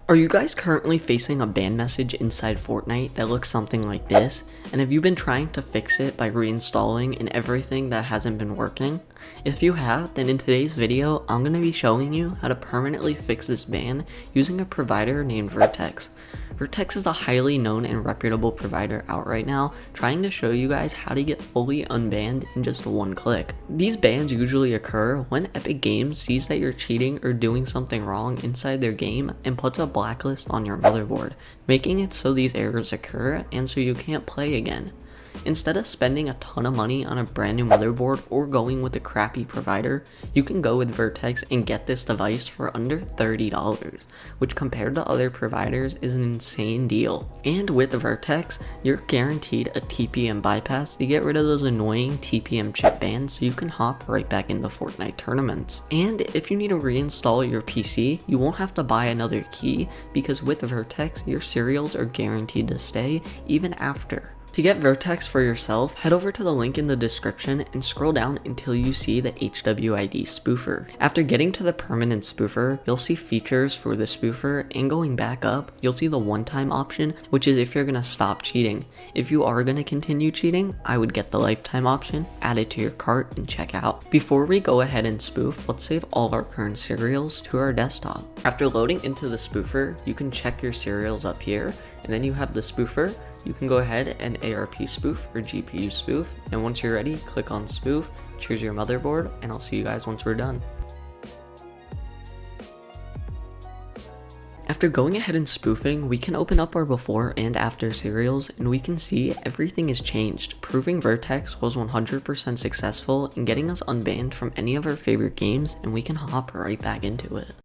Are you guys currently facing a ban message inside Fortnite that looks something like this? And have you been trying to fix it by reinstalling and everything that hasn't been working? If you have, then in today's video, I'm going to be showing you how to permanently fix this ban using a provider named Vertex. Vertex is a highly known and reputable provider out right now, trying to show you guys how to get fully unbanned in just one click. These bans usually occur when Epic Games sees that you're cheating or doing something wrong inside their game and puts a blacklist on your motherboard, making it so these errors occur and so you can't play again. Instead of spending a ton of money on a brand new motherboard or going with a crappy provider, you can go with Vertex and get this device for under $30, which compared to other providers is an insane deal. And with Vertex, you're guaranteed a TPM bypass to get rid of those annoying TPM chip bans so you can hop right back into Fortnite tournaments. And if you need to reinstall your PC, you won't have to buy another key because with Vertex, your serials are guaranteed to stay even after. To get Vertex for yourself, head over to the link in the description and scroll down until you see the HWID Spoofer. After getting to the permanent spoofer, you'll see features for the spoofer, and going back up, you'll see the one-time option, which is if you're going to stop cheating. If you are going to continue cheating, I would get the lifetime option, add it to your cart, and check out. Before we go ahead and spoof, let's save all our current serials to our desktop. After loading into the spoofer, you can check your serials up here, and then you have the spoofer. You can go ahead and ARP spoof or GPU spoof, and once you're ready, click on spoof, choose your motherboard, and I'll see you guys once we're done. After going ahead and spoofing, we can open up our before and after serials, and we can see everything is changed, proving Vertex was 100% successful in getting us unbanned from any of our favorite games, and we can hop right back into it.